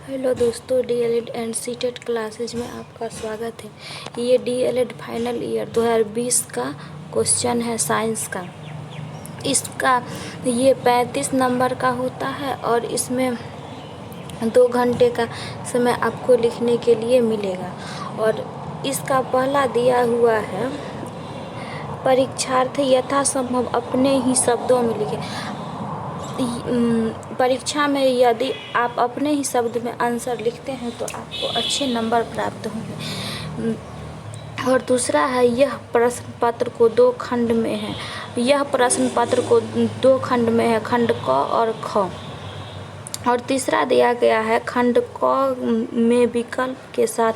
Hello दोस्तों, DElEd and CTET classes में आपका स्वागत है। ये डीएलएड फाइनल ईयर 2020 का क्वेश्चन है साइंस का। इसका ये 35 नंबर का होता है और इसमें 2 घंटे का समय आपको लिखने के लिए मिलेगा। और इसका पहला दिया हुआ है, परीक्षार्थी यथासंभव अपने ही शब्दों में लिखे। परीक्षा में यदि आप अपने ही शब्द में आंसर लिखते हैं तो आपको अच्छे नंबर प्राप्त होंगे। और दूसरा है, यह प्रश्न पत्र को 2 खंड में है। यह प्रश्न पत्र को 2 खंड में है, खंड क और ख। और तीसरा दिया गया है, खंड क में विकल्प के साथ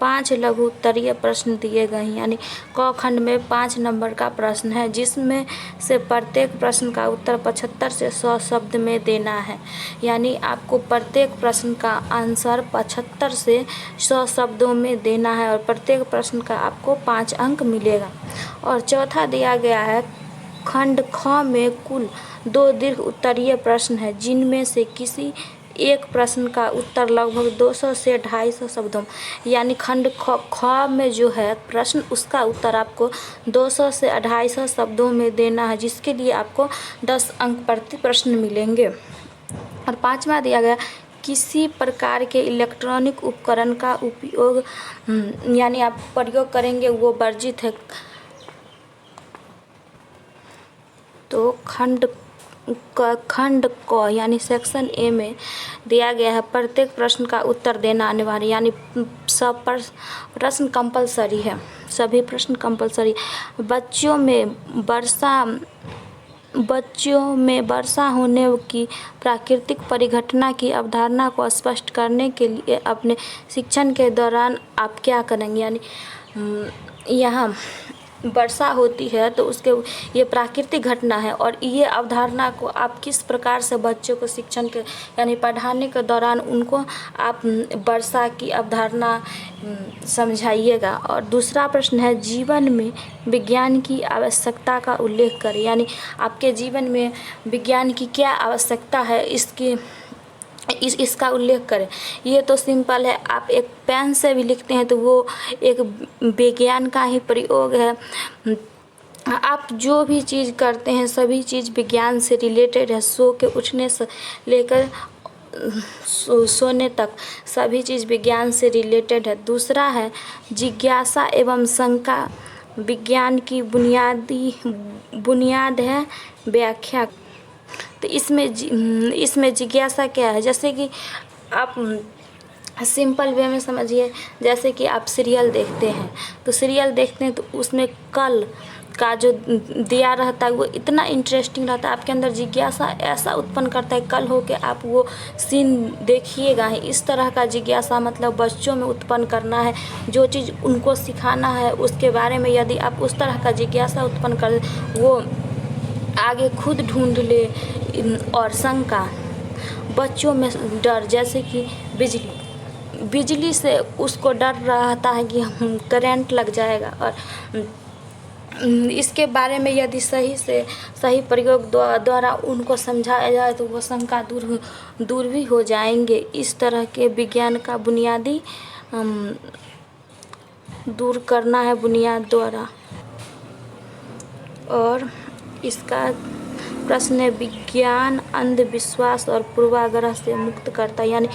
5 लघु उत्तरीय प्रश्न दिए गए हैं। यानी क खंड में 5 नंबर का प्रश्न है, जिसमें से प्रत्येक प्रश्न का उत्तर 75 से 100 शब्द में देना है। यानी आपको प्रत्येक प्रश्न का आंसर 75 से 100 शब्दों में देना है और प्रत्येक प्रश्न का आपको 5 अंक मिलेगा। और चौथा दिया गया है, खंड ख में कुल 2 दीर्घ उत्तरीय प्रश्न है, जिनमें से किसी एक प्रश्न का उत्तर लगभग 200 से 250 शब्दों में। यानी खंड ख में जो है प्रश्न, उसका उत्तर आपको 200 से 250 शब्दों में देना है, जिसके लिए आपको 10 अंक प्रति प्रश्न मिलेंगे। और पांचवा दिया गया, किसी प्रकार के इलेक्ट्रॉनिक उपकरण का उपयोग यानी आप प्रयोग करेंगे वो वर्जित है। तो खंड क यानी सेक्शन ए में दिया गया है, प्रत्येक प्रश्न का उत्तर देना अनिवार्य। यानी सब प्रश्न कंपलसरी है, सभी प्रश्न कंपलसरी। बच्चों में वर्षा होने की प्राकृतिक परिघटना की अवधारणा को स्पष्ट करने के लिए अपने शिक्षण के दौरान आप क्या करेंगे। यानी यहाँ वर्षा होती है तो उसके ये प्राकृतिक घटना है और ये अवधारणा को आप किस प्रकार से बच्चों को शिक्षण के यानी पढ़ाने के दौरान उनको आप वर्षा की अवधारणा समझाइएगा। और दूसरा प्रश्न है, जीवन में विज्ञान की आवश्यकता का उल्लेख करें। यानी आपके जीवन में विज्ञान की क्या आवश्यकता है, इसका उल्लेख करें। ये तो सिंपल है, आप एक पेन से भी लिखते हैं तो वो एक विज्ञान का ही प्रयोग है। आप जो भी चीज़ करते हैं सभी चीज़ विज्ञान से रिलेटेड है। सो के उठने से लेकर सोने तक सभी चीज़ विज्ञान से रिलेटेड है। दूसरा है, जिज्ञासा एवं शंका विज्ञान की बुनियाद है, व्याख्या। तो इसमें जिज्ञासा क्या है, जैसे कि आप सिंपल वे में समझिए। जैसे कि आप सीरियल देखते हैं तो उसमें कल का जो दिया रहता है वो इतना इंटरेस्टिंग रहता है, आपके अंदर जिज्ञासा ऐसा उत्पन्न करता है, कल हो के आप वो सीन देखिएगा ही। इस तरह का जिज्ञासा मतलब बच्चों में उत्पन्न करना है, जो चीज़ उनको सिखाना है उसके बारे में यदि आप उस तरह का जिज्ञासा उत्पन्न कर, वो आगे खुद ढूंढ ले। और शंका, बच्चों में डर, जैसे कि बिजली से उसको डर रहता है कि करंट लग जाएगा, और इसके बारे में यदि सही प्रयोग द्वारा उनको समझाया जाए तो वो शंका दूर भी हो जाएंगे। इस तरह के विज्ञान का बुनियादी दूर करना है बुनियाद द्वारा। और इसका प्रश्न है, विज्ञान अंधविश्वास और पूर्वाग्रह से मुक्त करता है। यानी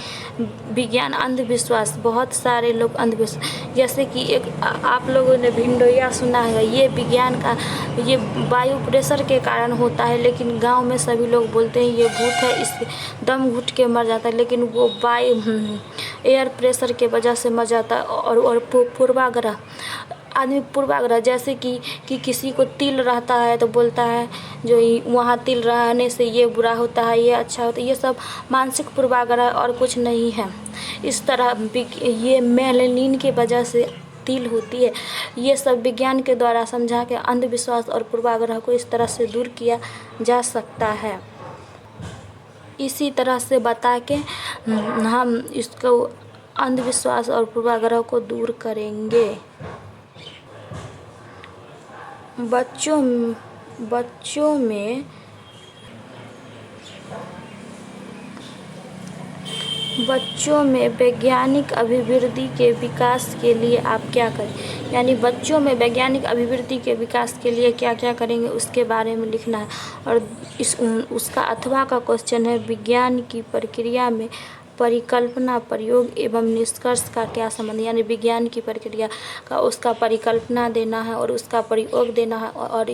विज्ञान अंधविश्वास, बहुत सारे लोग अंधविश्वास, जैसे कि एक आप लोगों ने भिंडोया सुना है, ये विज्ञान का ये वायु प्रेशर के कारण होता है, लेकिन गांव में सभी लोग बोलते हैं ये भूत है, इसके दम घुट के मर जाता है, लेकिन वो एयर प्रेशर के वजह से मर जाता है। और पूर्वाग्रह, आदमी पूर्वाग्रह, जैसे कि किसी को तिल रहता है तो बोलता है जो वहाँ तिल रहने से ये बुरा होता है, ये अच्छा होता है। ये सब मानसिक पूर्वाग्रह और कुछ नहीं है। इस तरह ये मेलानिन की वजह से तिल होती है। ये सब विज्ञान के द्वारा समझा के अंधविश्वास और पूर्वाग्रह को इस तरह से दूर किया जा सकता है। इसी तरह से बता के हम इसको अंधविश्वास और पूर्वाग्रह को दूर करेंगे। बच्चों में बच्चों में वैज्ञानिक अभिवृद्धि के विकास के लिए आप क्या करें, यानी बच्चों में वैज्ञानिक अभिवृद्धि के विकास के लिए क्या क्या करेंगे उसके बारे में लिखना है। और उसका अथवा का क्वेश्चन है, विज्ञान की प्रक्रिया में परिकल्पना, प्रयोग एवं निष्कर्ष का क्या संबंध, यानी विज्ञान की प्रक्रिया का उसका परिकल्पना देना है और उसका प्रयोग देना है और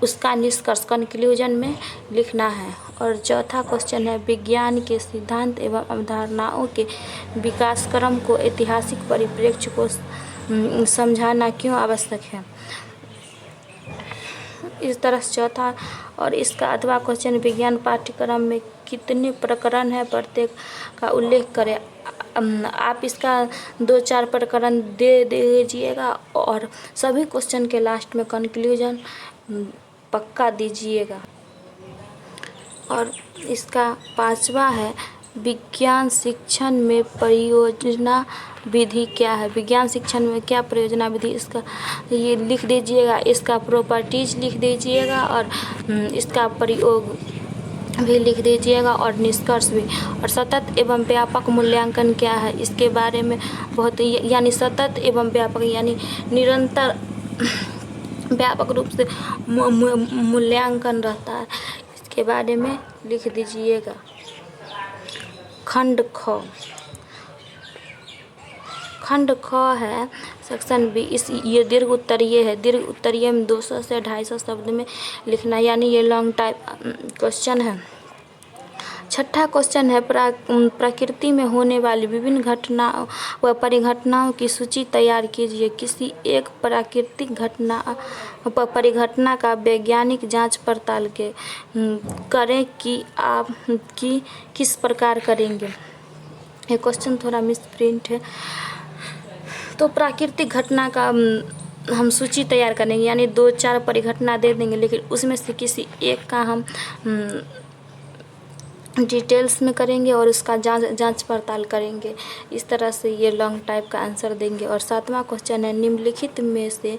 उसका निष्कर्ष कंक्लूजन में लिखना है। और चौथा क्वेश्चन है, विज्ञान के सिद्धांत एवं अवधारणाओं के विकास क्रम को ऐतिहासिक परिप्रेक्ष्य को समझाना क्यों आवश्यक है। इस तरह से चौथा। और इसका अथवा क्वेश्चन, विज्ञान पाठ्यक्रम में कितने प्रकरण है, प्रत्येक का उल्लेख करें। आप इसका 2-4 प्रकरण दे दीजिएगा और सभी क्वेश्चन के लास्ट में कंक्लूजन पक्का दीजिएगा। और इसका 5वां है, विज्ञान शिक्षण में परियोजना विधि क्या है। विज्ञान शिक्षण में क्या परियोजना विधि, इसका ये लिख दीजिएगा। इसका प्रॉपर्टीज लिख दीजिएगा और इसका प्रयोग भी लिख दीजिएगा और निष्कर्ष भी। और सतत एवं व्यापक मूल्यांकन क्या है, इसके बारे में बहुत, यानी सतत एवं व्यापक यानी निरंतर व्यापक रूप से मूल्यांकन रहता है, इसके बारे में लिख दीजिएगा। खंड ख है सेक्शन बी। ये दीर्घ उत्तरीय है। दीर्घ उत्तरीय में 200 से 250 शब्द में लिखना, यानी ये लॉन्ग टाइप क्वेश्चन है। छठा क्वेश्चन है, प्रकृति में होने वाली विभिन्न घटनाओं व परिघटनाओं की सूची तैयार कीजिए। किसी एक प्राकृतिक परिघटना का वैज्ञानिक जांच पड़ताल करें कि आप किस प्रकार करेंगे। ये क्वेश्चन थोड़ा मिसप्रिंट है। तो प्राकृतिक घटना का हम सूची तैयार करेंगे, यानी 2-4 परिघटना दे देंगे, लेकिन उसमें से किसी एक का हम डिटेल्स में करेंगे और उसका जांच पड़ताल करेंगे। इस तरह से ये लॉन्ग टाइप का आंसर देंगे। और 7वां क्वेश्चन है, निम्नलिखित में से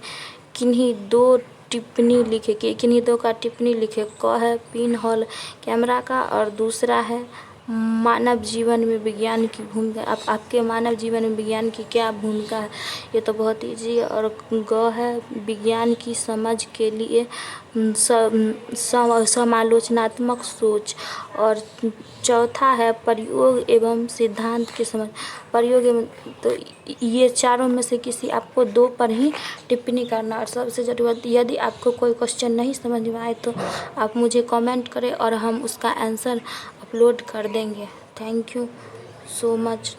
किन्हीं दो का टिप्पणी लिखे। क है पिन होल कैमरा का और दूसरा है मानव जीवन में विज्ञान की भूमिका। आपके मानव जीवन में विज्ञान की क्या भूमिका है, ये तो बहुत ईजी है। और ग है विज्ञान की समझ के लिए समालोचनात्मक सोच। और चौथा है प्रयोग एवं सिद्धांत की समझ। प्रयोग एवं, तो ये चारों में से किसी आपको 2 पर ही टिप्पणी करना। और सबसे ज़रूरत, यदि आपको कोई क्वेश्चन नहीं समझ में आए तो आप मुझे कमेंट करें और हम उसका आंसर अपलोड कर देंगे। Thank you so much.